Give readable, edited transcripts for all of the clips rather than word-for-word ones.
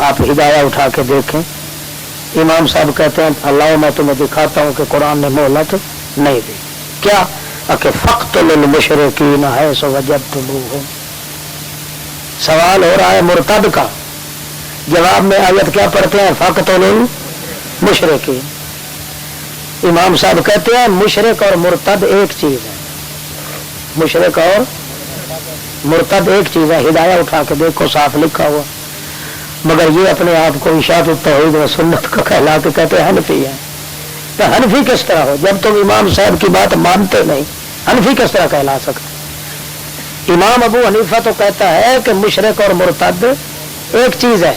آپ ہدایہ اٹھا کے دیکھیں. امام صاحب کہتے ہیں اللہ میں تمہیں دکھاتا ہوں کہ قرآن نے مہلت نہیں دی. کیا کہ فقتلوا المشرکین حیث وجدتموہم. سوال ہو رہا ہے مرتد کا، جواب میں آیت کیا پڑھتے ہیں؟ فقتلوا المشرکین. امام صاحب کہتے ہیں مشرک اور مرتد ایک چیز ہے. مشرک اور مرتد ایک چیز ہے. ہدایہ اٹھا کے دیکھو صاف لکھا ہوا. مگر یہ اپنے آپ کو اشاعت التوحید و سنت کا کہلا کے کہتے ہیں حنفی ہے. تو حنفی کس طرح ہو جب تم امام صاحب کی بات مانتے نہیں؟ حنفی کس طرح کہلا سکتے؟ امام ابو حنیفہ تو کہتا ہے کہ مشرک اور مرتد ایک چیز ہے.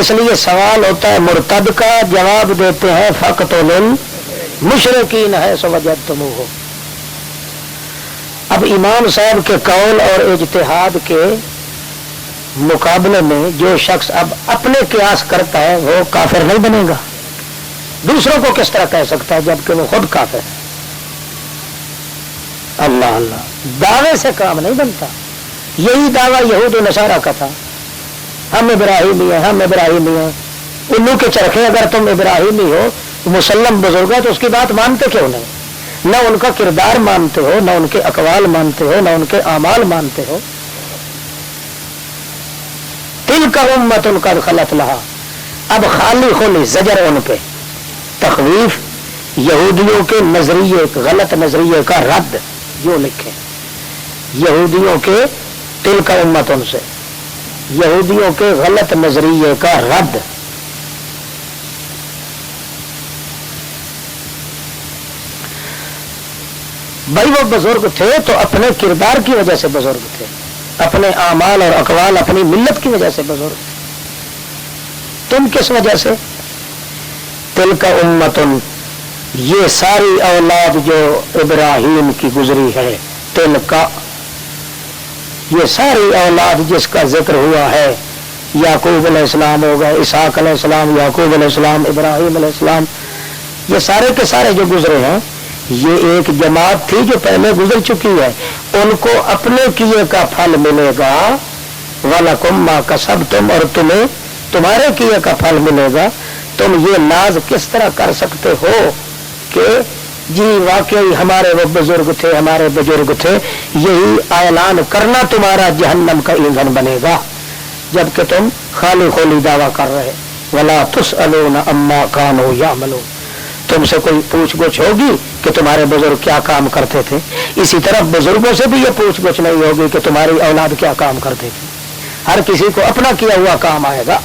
اس لیے سوال ہوتا ہے مرتد کا، جواب دیتے ہیں فقتلوا المشرکین حیث وجدتموہم. اب امام صاحب کے قول اور اجتہاد کے مقابلے میں جو شخص اب اپنے قیاس کرتا ہے وہ کافر نہیں بنے گا. دوسروں کو کس طرح کہہ سکتا ہے جبکہ وہ خود کافر ہے؟ اللہ اللہ، دعوے سے کام نہیں بنتا. یہی دعویٰ یہود و نصارہ کا تھا، ہم ابراہیمی ہیں، ہم ابراہیمی ہیں. الو کے چرخے اگر تم ابراہیمی ہو مسلم بزرگ ہے تو اس کی بات مانتے کیوں نہیں؟ نہ ان کا کردار مانتے ہو، نہ ان کے اقوال مانتے ہو، نہ ان کے اعمال مانتے ہو. تلک امت قد خلت لہا. اب خالی خلی زجر ان پہ، تخویف، یہودیوں کے نظریے، غلط نظریے کا رد. جو لکھے یہودیوں کے تلک امت ان سے، یہودیوں کے غلط نظریے کا رد. بھائی وہ بزرگ تھے تو اپنے کردار کی وجہ سے بزرگ تھے، اپنے اعمال اور اقوال اپنی ملت کی وجہ سے بزرگ تھے. تم کس وجہ سے؟ تلک امتن، یہ ساری اولاد جو ابراہیم کی گزری ہے، تلک یہ ساری اولاد جس کا ذکر ہوا ہے، یعقوب علیہ السلام ہو گئے، اسحاق علیہ السلام، یعقوب علیہ السلام، ابراہیم علیہ السلام، یہ سارے کے سارے جو گزرے ہیں یہ ایک جماعت تھی جو پہلے گزر چکی ہے. ان کو اپنے کیے کا پھل ملے گا. وَلَكُمْ مَا كَسَبْتُمْ، اور تمہیں تمہارے کیے کا پھل ملے گا. تم یہ ناز کس طرح کر سکتے ہو کہ جی واقعی ہمارے وہ بزرگ تھے، ہمارے بزرگ تھے. یہی اعلان کرنا تمہارا جہنم کا ایندھن بنے گا جبکہ تم خالی خولی دعویٰ کر رہے. وَلَا تُسْأَلُونَ عَمَّا كَانُوا يَعْمَلُونَ. تم سے کوئی پوچھ گچھ ہوگی کہ تمہارے بزرگ کیا کام کرتے تھے؟ اسی طرح بزرگوں سے بھی یہ پوچھ گچھ نہیں ہوگی کہ تمہاری اولاد کیا کام کرتے تھے. ہر کسی کو اپنا کیا ہوا کام آئے گا.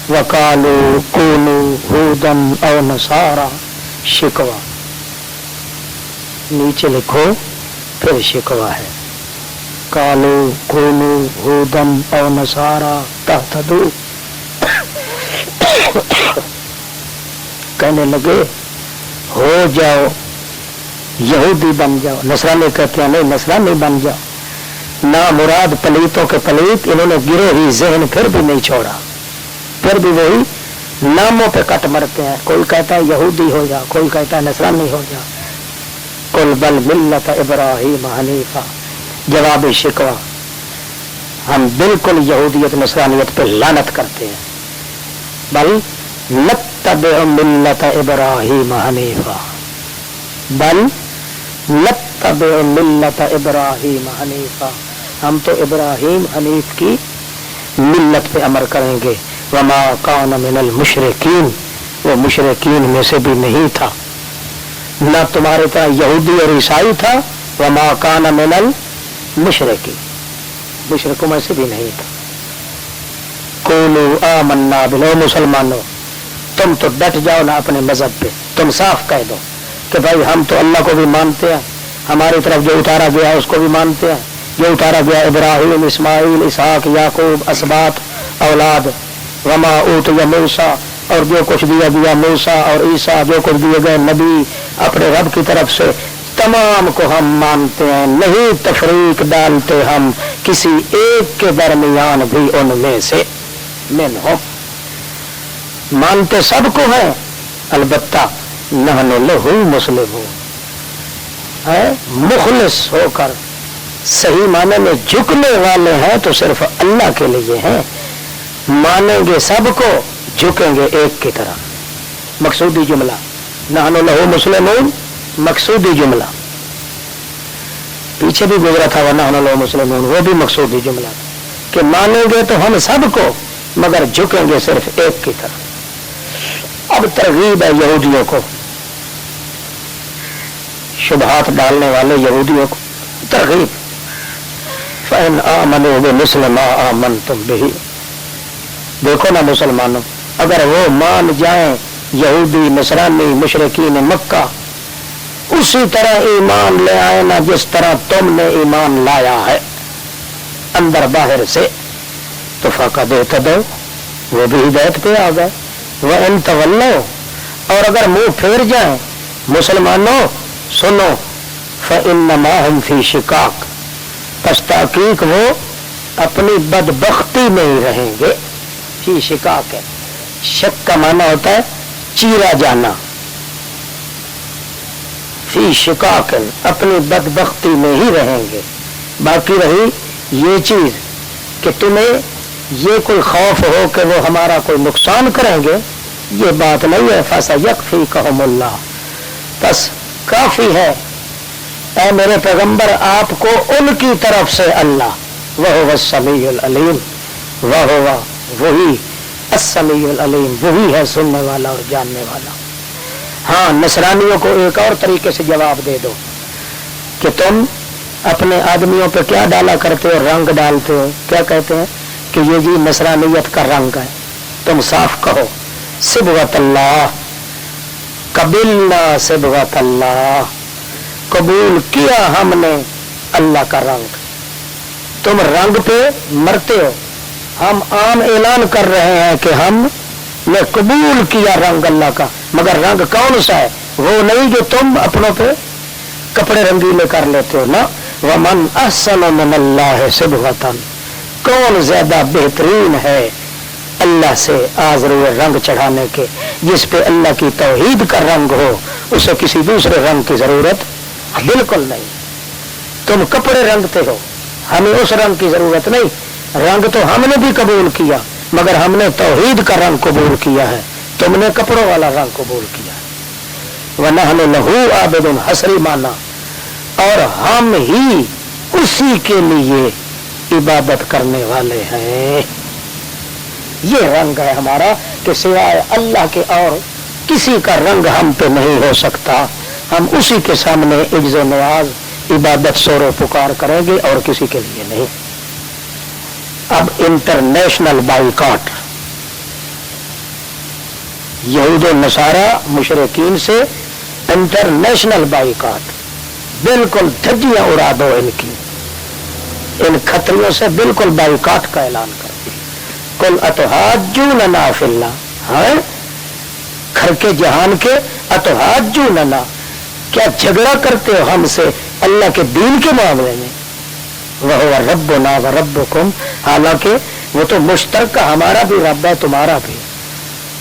وَقَالُوا كُونُوا هُودًا أَوْ نَصَارَىٰ. شکوہ نیچے لکھو پھر شکوہ ہے. قَالُوا كُونُوا هُودًا أَوْ نَصَارَىٰ تَهْتَدُوا. کہنے لگے ہو جاؤ یہودی بن جاؤ. نصرانی کہتے ہیں نہیں، نصرانی بن جاؤ. نہ مراد پلیتوں کے پلیت، انہوں نے گرے ہی ذہن پھر بھی نہیں چھوڑا، پھر بھی وہی ناموں پہ کٹ مرتے ہیں. کوئی کہتا ہے یہودی ہو جا، کوئی کہتا ہے نصرانی ہو جا. قل بل ملت ابراہیم حنیفا. جواب شکوہ، ہم بالکل یہودیت نصرانیت پہ لعنت کرتے ہیں. بل نتبع ملت ابراہیم حنیفا. بل نتبع ملت ابراہیم حنیفا. ہم تو ابراہیم حنیف کی ملت پہ عمل کریں گے. وما کان من المشرکین، وہ مشرکین میں سے بھی نہیں تھا، نہ تمہارے طرح یہودی اور عیسائی تھا. وما کان من المشرکین، مشرکوں میں سے بھی نہیں تھا. قولوا آمنا باللہ. مسلمانوں تم تو ڈٹ جاؤ نا اپنے مذہب پہ. تم صاف کہہ دو کہ بھائی ہم تو اللہ کو بھی مانتے ہیں، ہماری طرف جو اتارا گیا اس کو بھی مانتے ہیں. جو اتارا گیا ابراہیم، اسماعیل، اسحاق، یعقوب، اسباط، اولاد. وما اوتي موسیٰ، اور جو کچھ دیا گیا موسیٰ اور عیسیٰ، جو کچھ دیے گئے نبی اپنے رب کی طرف سے، تمام کو ہم مانتے ہیں. نہیں تفریق ڈالتے ہم کسی ایک کے درمیان بھی ان میں سے. منہم، مانتے سب کو ہیں، البتہ نحن لہ مسلمون، مخلص ہو کر صحیح معنی میں جھکنے والے ہیں تو صرف اللہ کے لیے ہیں. مانیں گے سب کو، جھکیں گے ایک کی طرح. مقصودی جملہ نحن لہو مسلمون، مقصودی جملہ. پیچھے بھی گزرا تھا ونحن لہو مسلمون، وہ بھی مقصودی جملہ کہ مانیں گے تو ہم سب کو مگر جھکیں گے صرف ایک کی طرح. اب ترغیب ہے یہودیوں کو، شبہات ڈالنے والے یہودیوں کو ترغیب. فَإِنْ آمَنُوا بِمِثْلِ مَا آمَنْتُمْ بِهِ، دیکھو نا مسلمانوں، اگر وہ مان جائیں یہودی نصرانی مشرکین مکہ اسی طرح ایمان لے آئے نا جس طرح تم نے ایمان لایا ہے اندر باہر سے، تو فَقَدْ اهْتَدَوْا، وہ بھی ہدایت پہ آ گئے. وَإِنْ تَوَلَّوْا، اور اگر منہ پھیر جائیں مسلمانوں سنو، فَإِنَّمَا هُمْ فِي شِقَاقٍ، پس تحقیق وہ اپنی بدبختی میں ہی رہیں گے. فی شقاق ہے، شک کا معنی ہوتا ہے چیرا جانا. فی شقاق، اپنی بدبختی میں ہی رہیں گے. باقی رہی یہ چیز کہ تمہیں یہ کوئی خوف ہو کہ وہ ہمارا کوئی نقصان کریں گے، یہ بات نہیں ہے. فَسَيَكْفِيكَهُمُ اللَّهُ، بس کافی ہے اے میرے پیغمبر آپ کو ان کی طرف سے اللہ. وَهُوَ السَّمِيعُ الْعَلِيمُ، وَهُوَ، وہی السمیع العلیم، وہی ہے سننے والا اور جاننے والا. ہاں نصرانیوں کو ایک اور طریقے سے جواب دے دو کہ تم اپنے آدمیوں پہ کیا ڈالا کرتے ہو، رنگ ڈالتے ہو. کیا کہتے ہیں کہ یہ جی نصرانیت کا رنگ ہے. تم صاف کہو صبغۃ اللہ، قبلنا صبغۃ اللہ، قبول کیا ہم نے اللہ کا رنگ. تم رنگ پہ مرتے ہو، ہم عام اعلان کر رہے ہیں کہ ہم نے قبول کیا رنگ اللہ کا. مگر رنگ کون سا ہے؟ وہ نہیں جو تم اپنوں پہ کپڑے رنگیلے کر لیتے ہو نا. وَمَنْ أَحْسَنُ مِنَ اللَّهِ صِبْغَةً، کون زیادہ بہترین ہے اللہ سے آزرو رنگ چڑھانے کے، جس پہ اللہ کی توحید کا رنگ ہو، اسے کسی دوسرے رنگ کی ضرورت بالکل نہیں. تم کپڑے رنگتے ہو، ہمیں اس رنگ کی ضرورت نہیں. رنگ تو ہم نے بھی قبول کیا مگر ہم نے توحید کا رنگ قبول کیا ہے، تم نے کپڑوں والا رنگ قبول کیا ہے. وَنَحْنُ لَهُ عَابِدُونَ، حسری مانا، اور ہم ہی اسی کے لیے عبادت کرنے والے ہیں. یہ رنگ ہے ہمارا کہ سوائے اللہ کے اور کسی کا رنگ ہم پہ نہیں ہو سکتا. ہم اسی کے سامنے عجز و نیاز عبادت سور و پکار کریں گے اور کسی کے لیے نہیں. اب انٹرنیشنل بائیکاٹ، یہود و نصارہ مشرکین سے انٹرنیشنل بائیکاٹ، بالکل دھجیاں اڑا دو ان کی، ان خطریوں سے بالکل بائیکاٹ کا اعلان کر دیا. قُلْ أَتُحَاجُّونَنَا فِي اللَّهِ، ہاں گھر کے جہان کے أَتُحَاجُّونَنَا، کیا جھگڑا کرتے ہو ہم سے اللہ کے دین کے معاملے میں. وَهُوَ رَبُّنَا وَرَبُّكُمْ، حالانکہ وہ تو مشترکہ ہمارا بھی رب ہے تمہارا بھی.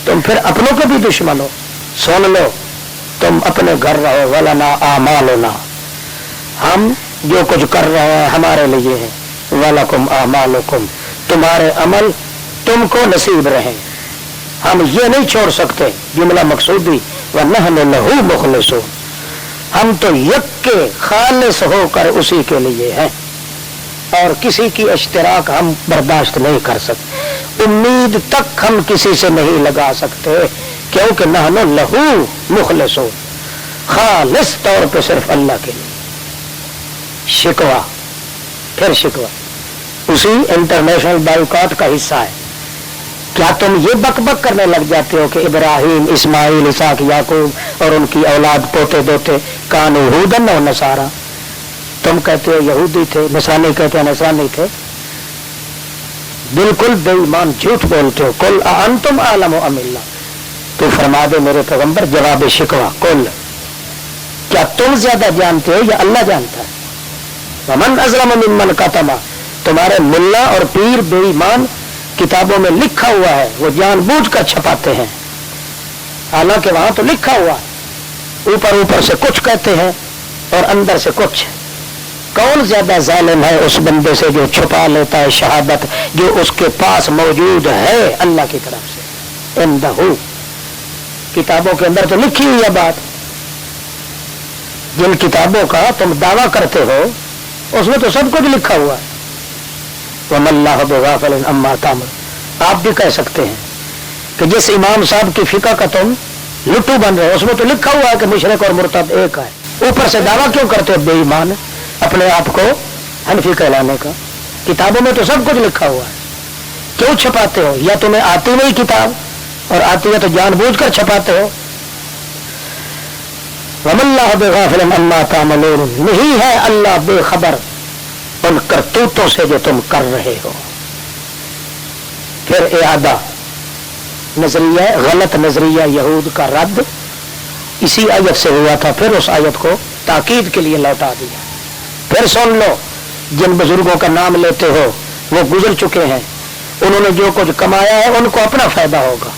تم پھر اپنوں کے بھی دشمن ہو. سن لو تم اپنے گھر رہو. وَلَنَا أَعْمَالُنَا، ہم جو کچھ کر رہے ہیں ہمارے لیے ہے. وَلَكُمْ أَعْمَالُكُمْ، تمہارے عمل تم کو نصیب رہیں. ہم یہ نہیں چھوڑ سکتے. جملہ مقصودی وَنَحْنُ لَهُ مُخْلِصُونَ، ہم تو یکے خالص ہو کر اسی کے لیے ہیں اور کسی کی اشتراک ہم برداشت نہیں کر سکتے. امید تک ہم کسی سے نہیں لگا سکتے کیونکہ نحن لہو مخلصون، خالص طور پہ صرف اللہ کے لیے. شکوہ، پھر شکوہ اسی انٹرنیشنل بائیکاٹ کا حصہ ہے. کیا تم یہ بک بک کرنے لگ جاتے ہو کہ ابراہیم، اسماعیل، اسحاق، یعقوب اور ان کی اولاد پوتے دوتے کانوا ھودن و نصارا، تم کہتے ہو یہودی تھے، نصرانی کہتے ہیں نصرانی تھے. بالکل بے ایمان جھوٹ بولتے ہو. قل اانتم اعلم ام اللہ، تو فرما دے میرے پیغمبر جواب شکوہ، قل کیا تم زیادہ جانتے ہو یا اللہ جانتا ہے. ومن اظلم ممن کتم، تمہارے ملا اور پیر بے ایمان کتابوں میں لکھا ہوا ہے، وہ جان بوجھ کر چھپاتے ہیں، حالانکہ وہاں تو لکھا ہوا ہے. اوپر اوپر سے کچھ کہتے ہیں اور اندر سے کچھ. کون زیادہ ظالم ہے اس بندے سے جو چھپا لیتا ہے شہادت جو اس کے پاس موجود ہے اللہ کی طرف سے. عندہ کتابوں کے اندر تو لکھی ہوئی ہے بات. جن کتابوں کا تم دعویٰ کرتے ہو اس میں تو سب کچھ لکھا ہوا ہے. وَمَا اللَّهُ بِغَافِلٍ عَمَّا تَعْمَلُونَ. آپ بھی کہہ سکتے ہیں کہ جس امام صاحب کی فقہ کا تم لٹو بن رہے ہو اس میں تو لکھا ہوا ہے کہ مشرک اور مرتد ایک ہے. اوپر سے دعویٰ کیوں کرتے ہو بے ایمان اپنے آپ کو حنفی کہلانے کا؟ کتابوں میں تو سب کچھ لکھا ہوا ہے. کیوں چھپاتے ہو؟ یا تمہیں آتی نہیں کتاب اور آتی ہے تو جان بوجھ کر چھپاتے ہو. وَمَا اللَّهُ بِغَافِلٍ عَمَّا تَعْمَلُونَ. نہیں ہے اللہ بے خبر ان کرتوتوں سے جو تم کر رہے ہو. پھر اعادہ نظریہ غلط نظریہ یہود کا رد اسی آیت سے ہوا تھا. پھر اس آیت کو تاکید کے لیے لوٹا دیا. پھر سن لو جن بزرگوں کا نام لیتے ہو وہ گزر چکے ہیں. انہوں نے جو کچھ کمایا ہے ان کو اپنا فائدہ ہوگا.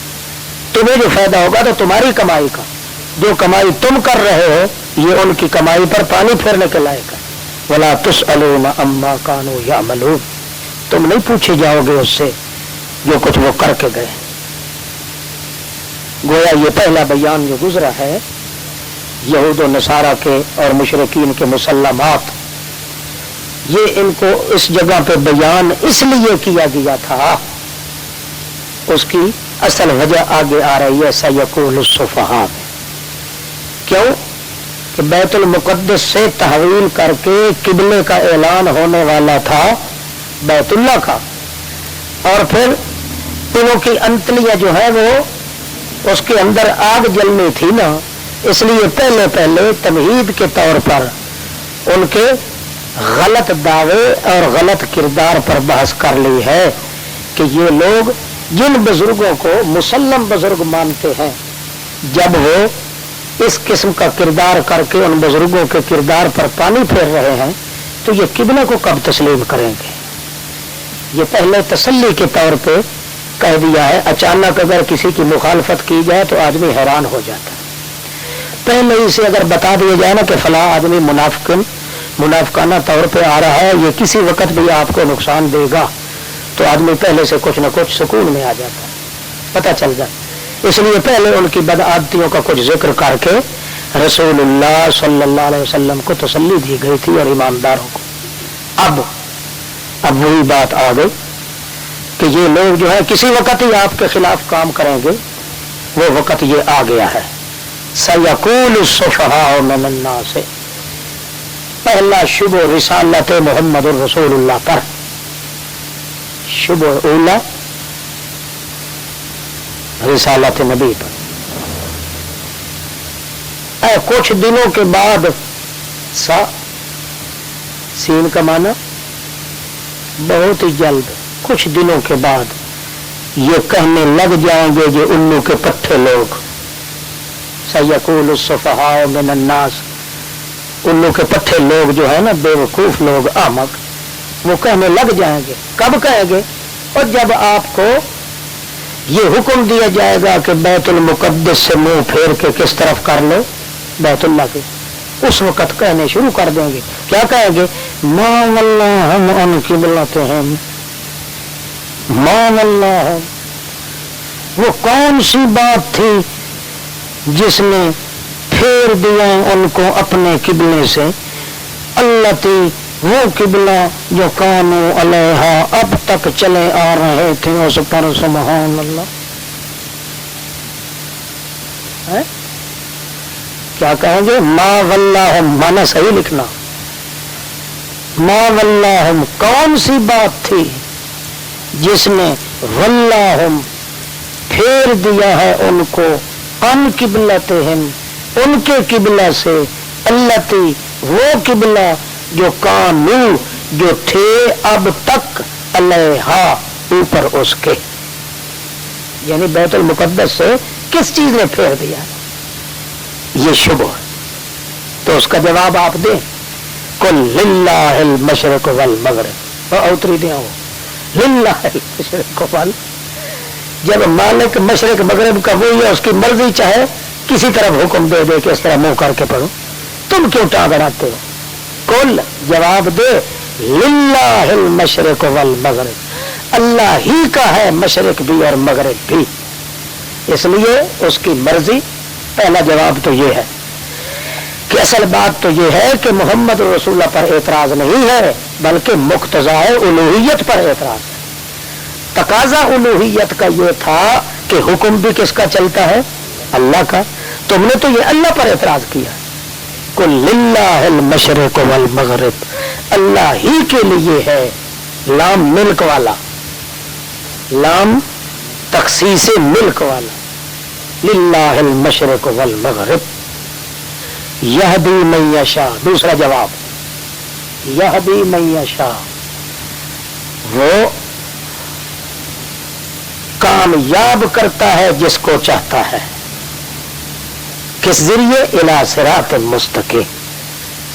تمہیں جو فائدہ ہوگا تو تمہاری کمائی کا. جو کمائی تم کر رہے ہو یہ ان کی کمائی پر پانی پھیرنے کے لائق ہے. وَلَا تُسْأَلُونَ عَمَّا كَانُوا يَعْمَلُونَ. تم نہیں پوچھے جاؤ گے اس سے جو کچھ وہ کر کے گئے. گویا یہ پہلا بیان جو گزرا ہے یہود و نصارہ کے اور مشرکین کے مسلمات، یہ ان کو اس جگہ پہ بیان اس لیے کیا گیا تھا. اس کی اصل وجہ آگے آ رہی ہے سَيَقُولُ السُّفَهَاءُ. کیوں کہ بیت المقدس سے تحویل کر کے قبلے کا اعلان ہونے والا تھا بیت اللہ کا، اور پھر انہوں کی انتلیہ جو ہے وہ اس کے اندر آگ جلنی تھی نا، اس لیے پہلے تمہید کے طور پر ان کے غلط دعوے اور غلط کردار پر بحث کر لی ہے کہ یہ لوگ جن بزرگوں کو مسلم بزرگ مانتے ہیں جب وہ اس قسم کا کردار کر کے ان بزرگوں کے کردار پر پانی پھیر رہے ہیں تو یہ قبلہ کو کب تسلیم کریں گے. یہ پہلے تسلی کے طور پہ کہہ دیا ہے. اچانک اگر کسی کی مخالفت کی جائے تو آدمی حیران ہو جاتا ہے. پہلے ہی سے اگر بتا دیا جائے نا کہ فلاں آدمی منافقانہ طور پہ آ رہا ہے، یہ کسی وقت بھی آپ کو نقصان دے گا، تو آدمی پہلے سے کچھ نہ کچھ سکون میں آ جاتا ہے، پتہ چل جاتا. اس لیے پہلے ان کی بدعادتیوں کا کچھ ذکر کر کے رسول اللہ صلی اللہ علیہ وسلم کو تسلی دی گئی تھی اور ایمانداروں کو. اب وہی بات آ گئی کہ یہ لوگ جو ہے کسی وقت ہی آپ کے خلاف کام کریں گے. وہ وقت یہ آ گیا ہے. سَيَقُولُ السُّفَهَاءُ مِنَ النَّاسِ. پہلا شبہ رسالت محمد الرسول اللہ پر، شبہ اولا رسالت نبی پر. کچھ دنوں کے بعد سین کا معنی بہت ہی جلد، کچھ دنوں کے بعد یہ کہنے لگ جائیں گے جو الو کے پٹھے لوگ. سَيَقُولُ السُّفَهَاءُ مِنَ النَّاسِ. الو کے پٹھے لوگ جو ہے نا، بے وقوف لوگ، احمق، وہ کہنے لگ جائیں گے. کب کہیں گے؟ اور جب آپ کو یہ حکم دیا جائے گا کہ بیت المقدس سے منہ پھیر کے کس طرف کر لو، بیت اللہ کے، اس وقت کہنے شروع کر دیں گے. کیا کہیں گے؟ ما واللہم عن قبلتہم. ما واللہ، وہ کون سی بات تھی جس نے پھیر دیا ان کو اپنے قبلے سے. اللتی، وہ قبلہ جو کانو علیہا، اب تک چلے آ رہے تھے اس پر. سبحان اللہ. کیا کہیں گے؟ ما واللہم، مانا صحیح لکھنا. ما واللہم، کون سی بات تھی جس نے واللہم پھیر دیا ہے ان کو ان قبلتہم، ان کے قبلہ سے. اللتی، وہ قبلہ جو کانو، جو تھے اب تک علیہا، اوپر اس کے. یعنی بیت المقدس سے کس چیز نے پھیر دیا؟ یہ شبہ. تو اس کا جواب آپ دیں. قل للہ المشرق والمغرب. اوتری دیا وہ للہ المشرق والمغرب. جب مالک مشرق مغرب کا وہی ہے، اس کی مرضی چاہے کسی طرف حکم دے دے کہ اس طرح منہ کر کے پڑھو. تم کیوں ٹانگ اڑاتے ہو؟ کل جواب دے للہ المشرق والمغرب، اللہ ہی کا ہے مشرق بھی اور مغرب بھی، اس لیے اس کی مرضی۔ پہلا جواب تو یہ ہے کہ اصل بات تو یہ ہے کہ محمد رسول اللہ پر اعتراض نہیں ہے، بلکہ مقتضا الوہیت پر اعتراض ہے۔ تقاضا الوہیت کا یہ تھا کہ حکم بھی کس کا چلتا ہے؟ اللہ کا۔ تم نے تو یہ اللہ پر اعتراض کیا، قل للہ المشرق والمغرب، اللہ ہی کے لیے ہے، لام ملک والا، لام تخصیص ملک والا، للہ المشرق والمغرب یہدی من یشاء۔ دوسرا جواب یہدی من یشاء، وہ کامیاب کرتا ہے جس کو چاہتا ہے، کس ذریعے؟ الی صراط مستقیم،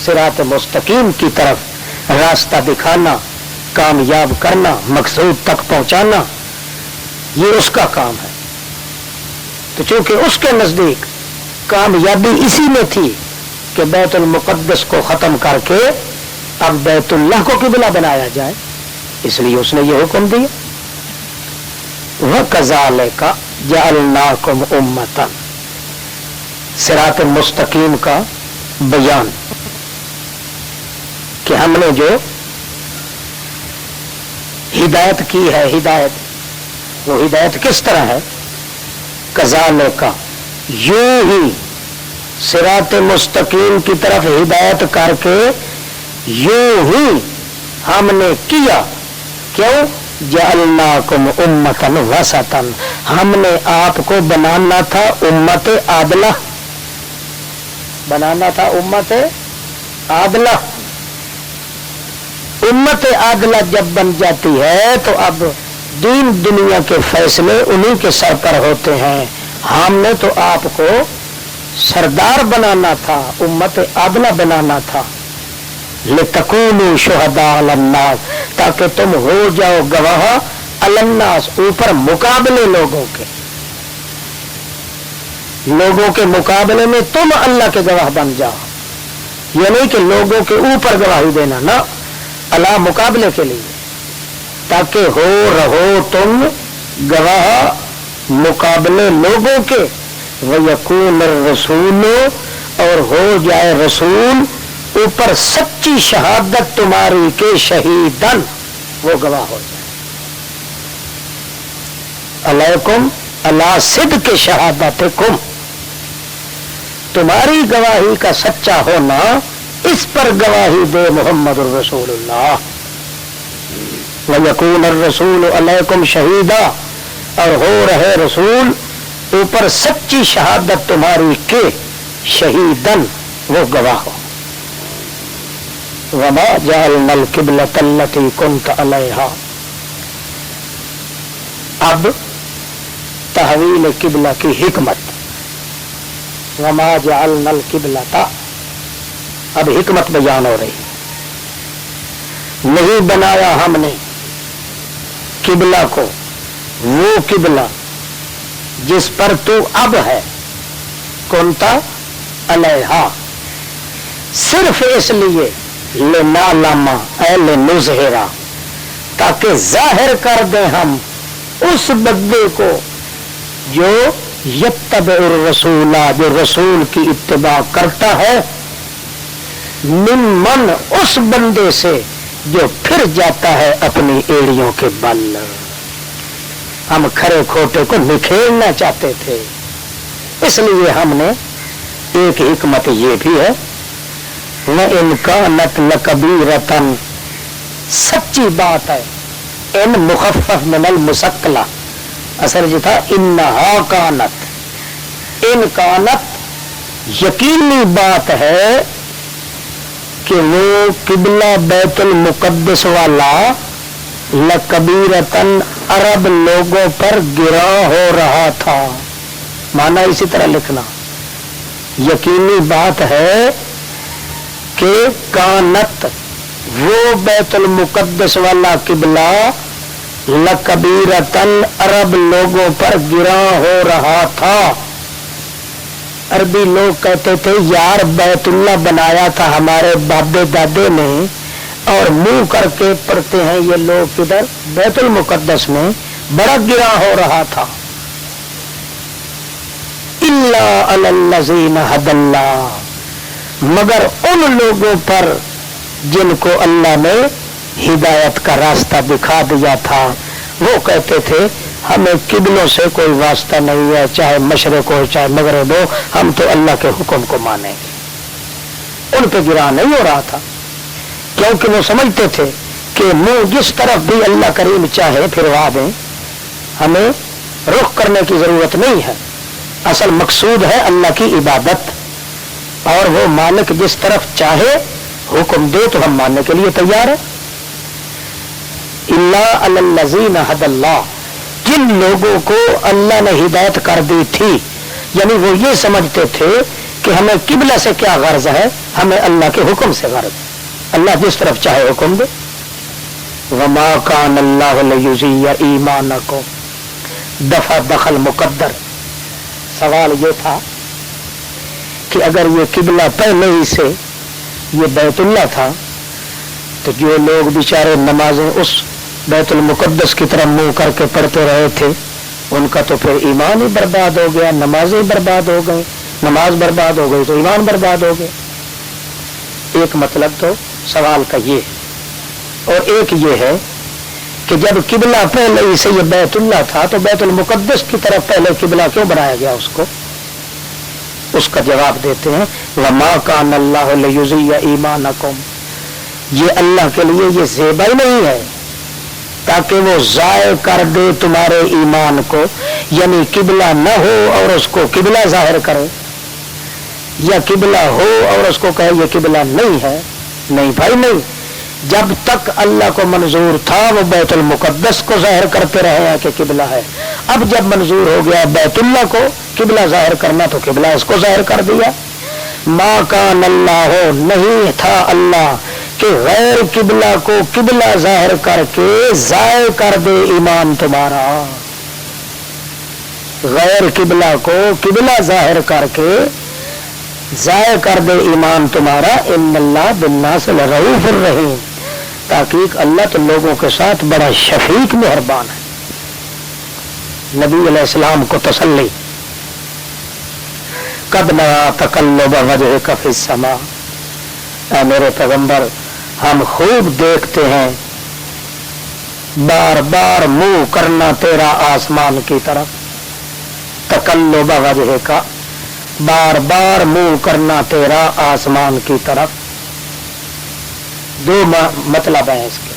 صراط مستقیم کی طرف راستہ دکھانا، کامیاب کرنا، مقصود تک پہنچانا، یہ اس کا کام ہے۔ تو چونکہ اس کے نزدیک کامیابی اسی میں تھی کہ بیت المقدس کو ختم کر کے اب بیت اللہ کو قبلہ بنایا جائے، اس لیے اس نے یہ حکم دیا۔ وَكَذَلِكَ جَعَلْنَاكُمْ أُمَّةً، صراط مستقیم کا بیان کہ ہم نے جو ہدایت کی ہے، ہدایت وہ ہدایت کس طرح ہے؟ کذالک، یوں ہی صراط مستقیم کی طرف ہدایت کر کے یوں ہی ہم نے کیا۔ کیوں؟ جعلناکم امۃ وسطا، ہم نے آپ کو بنانا تھا امت عادلہ، بنانا تھا امت عادلہ۔ امت عادلہ جب بن جاتی ہے تو اب دین دنیا کے فیصلے انہی کے سر پر ہوتے ہیں۔ ہم نے تو آپ کو سردار بنانا تھا، امت عادلہ بنانا تھا، لِتَكُونُوا شُهَدَاءَ عَلَى النَّاسِ، تاکہ تم ہو جاؤ گواہ علی الناس، اوپر مقابلے لوگوں کے، لوگوں کے مقابلے میں تم اللہ کے گواہ بن جاؤ۔ یہ نہیں کہ لوگوں کے اوپر گواہی دینا، نہ، اللہ مقابلے کے لیے، تاکہ ہو رہو تم گواہ مقابلے لوگوں کے، وَيَكُونَ الرَّسُولُ، اور ہو جائے رسول اوپر سچی شہادت تمہاری کے شہیدن، وہ گواہ ہو جائے۔ علیکم علی صدق شہادتکم، تمہاری گواہی کا سچا ہونا، اس پر گواہی دے محمد الرسول اللہ۔ وَيَكُونَ الرَّسُولُ عَلَيْكُمْ شَهِيدًا، اور ہو رہے رسول اوپر سچی شہادت تمہاری کے شہیدن، وہ گواہ ہو۔ وَمَا جَعَلْنَا الْقِبْلَةَ الَّتِي كُنْتَ عَلَيْهَا، اب تحویل قبلہ کی حکمت۔ وَمَا جَعَلْنَا الْقِبْلَةَ، اب حکمت بیان ہو رہی، نہیں بنایا ہم نے قبلہ کو، وہ قبلہ جس پر تو اب ہے، کنتا علیہا، صرف اس لیے لنعلم اے لنظہرا، تاکہ ظاہر کر دیں ہم اس بندے کو جو یتبع الرسول، جو رسول کی اتباع کرتا ہے، ممن، اس بندے سے جو پھر جاتا ہے اپنی ایڑیوں کے بل۔ ہم کھرے کھوٹے کو نکھیڑنا چاہتے تھے، اس لیے ہم نے ایک حکمت یہ بھی ہے، وَإِنْ كَانَتْ لَكَبِيرَةً، سچی بات ہے، ان مخفف من المثقلہ، اصل جو تھا انہا کانت، ان کانت یقینی بات ہے کہ وہ قبلہ بیت المقدس والا لکبیرتن، عرب لوگوں پر گرا ہو رہا تھا، مانا اسی طرح لکھنا، یقینی بات ہے کہ کانت، وہ بیت المقدس والا قبلہ لکبیرتن، عرب لوگوں پر گرا ہو رہا تھا، عربی لوگ کہتے تھے یار بیت اللہ بنایا تھا ہمارے بابے دادے نے اور منہ کر کے پڑھتے ہیں یہ لوگ کدھر بیت المقدس میں، بڑا گرا ہو رہا تھا. الا علی الذین ھدی اللہ، مگر ان لوگوں پر جن کو اللہ نے ہدایت کا راستہ دکھا دیا تھا. وہ کہتے تھے ہمیں قبلوں سے کوئی واسطہ نہیں ہے، چاہے مشرق ہو چاہے مغرب ہو، ہم تو اللہ کے حکم کو مانیں گے. ان پہ گرا نہیں ہو رہا تھا، کیونکہ وہ سمجھتے تھے کہ منہ جس طرف بھی اللہ کریم چاہے پھروا دیں، ہمیں رخ کرنے کی ضرورت نہیں ہے. اصل مقصود ہے اللہ کی عبادت، اور وہ مالک جس طرف چاہے حکم دے تو ہم ماننے کے لیے تیار ہیں. الا علی الذین ھدی اللہ، جن لوگوں کو اللہ نے ہدایت کر دی تھی، یعنی وہ یہ سمجھتے تھے کہ ہمیں قبلہ سے کیا غرض ہے، ہمیں اللہ کے حکم سے غرض ہے، اللہ جس طرف چاہے حکم دے. وما کان اللہ لیضیع ایمانکم، دفع دخل مقدر. سوال یہ تھا کہ اگر یہ قبلہ پہلے ہی سے یہ بیت اللہ تھا تو جو لوگ بیچارے نمازیں اس بیت المقدس کی طرف منہ کر کے پڑھتے رہے تھے ان کا تو پھر ایمان ہی برباد ہو گیا، نمازیں برباد ہو گئی، نماز برباد ہو گئی تو ایمان برباد ہو گیا. ایک مطلب تو سوال کا یہ ہے، اور ایک یہ ہے کہ جب قبلہ پہلے ہی سے یہ بیت اللہ تھا تو بیت المقدس کی طرف پہلے قبلہ کیوں بنایا گیا اس کو؟ اس کا جواب دیتے ہیں وما کان اللہ لیضیع ایمانکم، یہ اللہ کے لیے یہ زیبا ہی نہیں ہے تاکہ وہ ضائع کر دے تمہارے ایمان کو، یعنی قبلہ نہ ہو اور اس کو قبلہ ظاہر کرے، یا قبلہ ہو اور اس کو کہے یہ قبلہ نہیں ہے. نہیں بھائی نہیں، جب تک اللہ کو منظور تھا وہ بیت المقدس کو ظاہر کرتے رہے ہیں کہ قبلہ ہے. اب جب منظور ہو گیا بیت اللہ کو قبلہ ظاہر کرنا تو قبلہ اس کو ظاہر کر دیا. ما کان اللہ ہو، نہیں تھا اللہ کہ غیر قبلہ کو قبلہ ظاہر کر کے ضائع کر دے ایمان تمہارا. غیر قبلہ کو قبلہ ظاہر کر کے ضائع کر دے ایمان تمہارا. ان اللہ بالناس لرؤوف الرحیم، تحقیق اللہ تو لوگوں کے ساتھ بڑا شفیق مہربان ہے. نبی علیہ السلام کو تسلی، قد نرى تقلب وجهك في السماء، اے میرے پیغمبر ہم خوب دیکھتے ہیں بار بار منہ کرنا تیرا آسمان کی طرف. تقلب وجهك، بار بار منہ کرنا تیرا آسمان کی طرف. دو مطلب ہیں اس کے،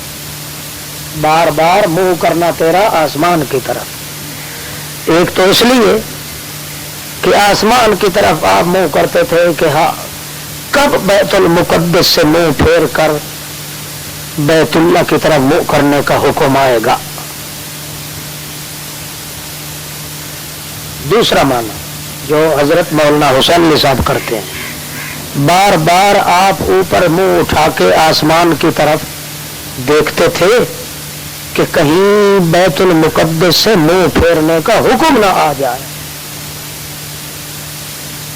بار بار منہ کرنا تیرا آسمان کی طرف. ایک تو اس لیے کہ آسمان کی طرف آپ منہ کرتے تھے کہ ہاں کب بیت المقدس سے منہ پھیر کر بیت اللہ کی طرف منہ کرنے کا حکم آئے گا. دوسرا معنی جو حضرت مولانا حسین علی صاحب کرتے ہیں، بار بار آپ اوپر منہ اٹھا کے آسمان کی طرف دیکھتے تھے کہ کہیں بیت المقدس سے منہ پھیرنے کا حکم نہ آ جائے.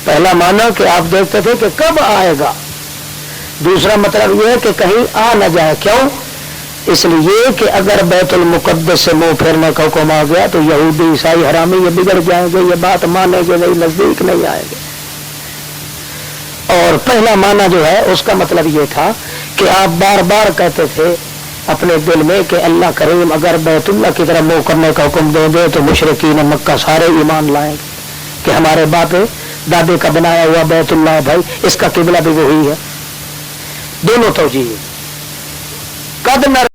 پہلا معنی کہ آپ دیکھتے تھے کہ کب آئے گا. دوسرا مطلب یہ ہے کہ کہیں آ نہ جائے. کیوں؟ اس لیے کہ اگر بیت المقدس سے منہ پھیرنے کا حکم آ گیا تو یہودی عیسائی حرامی یہ بگڑ جائیں گے، یہ بات مانیں گے نہیں، نزدیک نہیں آئیں گے. اور پہلا معنی جو ہے اس کا مطلب یہ تھا کہ آپ بار بار کہتے تھے اپنے دل میں کہ اللہ کریم اگر بیت اللہ کی طرف منہ کرنے کا حکم دے دے تو مشرکین مکہ سارے ایمان لائیں گے کہ ہمارے باپ دادے کا بنایا ہوا بیت اللہ بھائی اس کا قبلہ بھی وہی ہے. دونوں توجیہ. قد نر